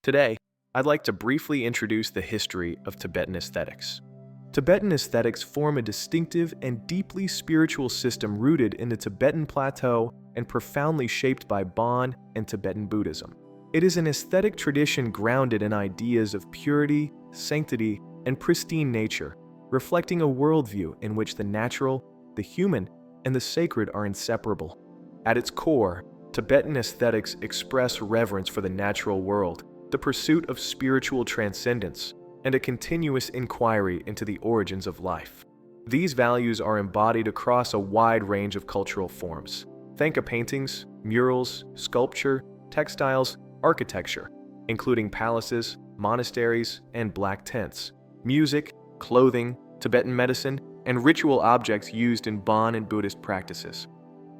Today, I'd like to briefly introduce the history of Tibetan aesthetics. Tibetan aesthetics form a distinctive and deeply spiritual system rooted in the Tibetan Plateau and profoundly shaped by Bön and Tibetan Buddhism. It is an aesthetic tradition grounded in ideas of purity, sanctity, and pristine nature, reflecting a worldview in which the natural, the human, and the sacred are inseparable. At its core, Tibetan aesthetics express reverence for the natural world, the pursuit of spiritual transcendence, and a continuous inquiry into the origins of life. These values are embodied across a wide range of cultural forms. Thangka paintings, murals, sculpture, textiles, architecture, including palaces, monasteries, and black tents, music, clothing, Tibetan medicine, and ritual objects used in Bön and Buddhist practices.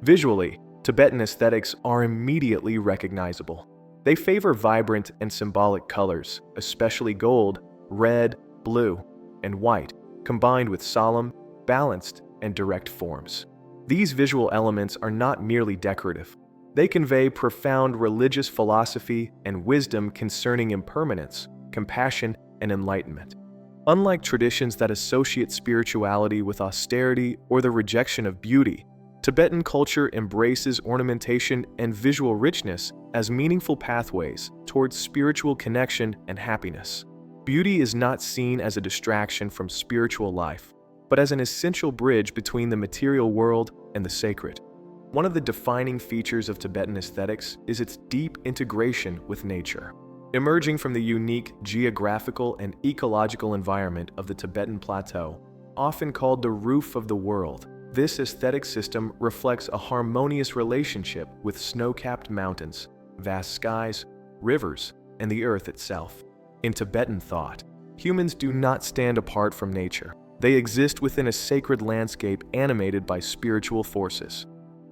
Visually, Tibetan aesthetics are immediately recognizable. They favor vibrant and symbolic colors, especially gold, red, blue, and white, combined with solemn, balanced, and direct forms. These visual elements are not merely decorative. They convey profound religious philosophy and wisdom concerning impermanence, compassion, and enlightenment. Unlike traditions that associate spirituality with austerity or the rejection of beauty, Tibetan culture embraces ornamentation and visual richness as meaningful pathways towards spiritual connection and happiness. Beauty is not seen as a distraction from spiritual life, but as an essential bridge between the material world and the sacred. One of the defining features of Tibetan aesthetics is its deep integration with nature. Emerging from the unique geographical and ecological environment of the Tibetan Plateau, often called the roof of the world, this aesthetic system reflects a harmonious relationship with snow-capped mountains, vast skies, rivers, and the earth itself. In Tibetan thought, humans do not stand apart from nature. They exist within a sacred landscape animated by spiritual forces.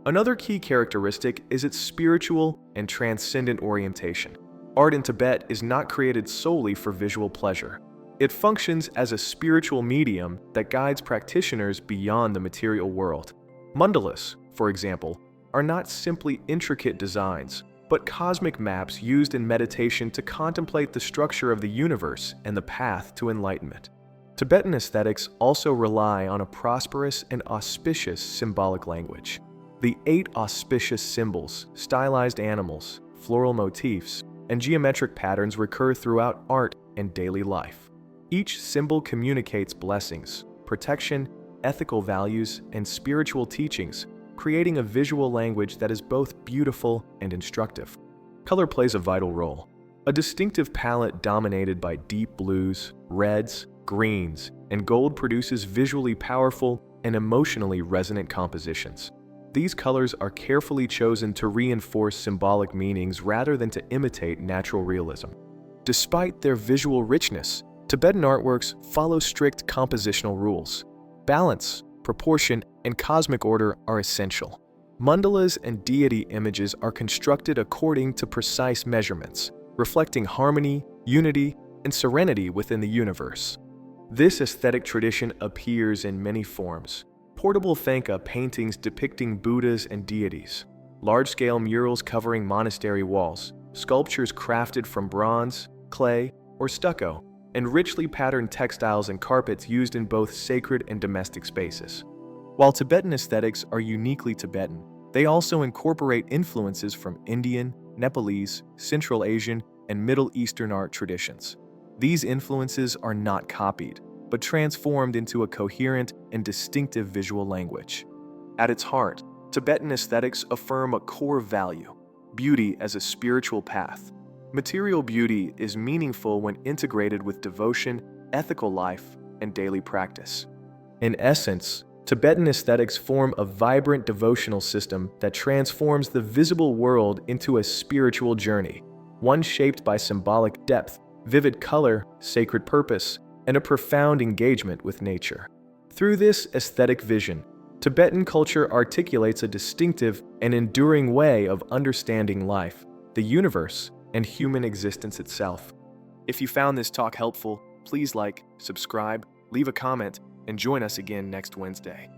Another key characteristic is its spiritual and transcendent orientation. Art in Tibet is not created solely for visual pleasure. It functions as a spiritual medium that guides practitioners beyond the material world. Mandalas, for example, are not simply intricate designs, but cosmic maps used in meditation to contemplate the structure of the universe and the path to enlightenment. Tibetan aesthetics also rely on a prosperous and auspicious symbolic language. The 8 auspicious symbols, stylized animals, floral motifs, and geometric patterns recur throughout art and daily life. Each symbol communicates blessings, protection, ethical values, and spiritual teachings, creating a visual language that is both beautiful and instructive. Color plays a vital role. A distinctive palette dominated by deep blues, reds, greens, and gold produces visually powerful and emotionally resonant compositions. These colors are carefully chosen to reinforce symbolic meanings rather than to imitate natural realism. Despite their visual richness, Tibetan artworks follow strict compositional rules. Balance, proportion, and cosmic order are essential. Mandalas and deity images are constructed according to precise measurements, reflecting harmony, unity, and serenity within the universe. This aesthetic tradition appears in many forms. Portable Thangka paintings depicting Buddhas and deities, large-scale murals covering monastery walls, sculptures crafted from bronze, clay, or stucco, and richly patterned textiles and carpets used in both sacred and domestic spaces. While Tibetan aesthetics are uniquely Tibetan, they also incorporate influences from Indian, Nepalese, Central Asian, and Middle Eastern art traditions. These influences are not copied, but transformed into a coherent and distinctive visual language. At its heart, Tibetan aesthetics affirm a core value: beauty as a spiritual path. Material beauty is meaningful when integrated with devotion, ethical life, and daily practice. In essence, Tibetan aesthetics form a vibrant devotional system that transforms the visible world into a spiritual journey, one shaped by symbolic depth, vivid color, sacred purpose, and a profound engagement with nature. Through this aesthetic vision, Tibetan culture articulates a distinctive and enduring way of understanding life, the universe, and human existence itself. If you found this talk helpful, please like, subscribe, leave a comment, and join us again next Wednesday.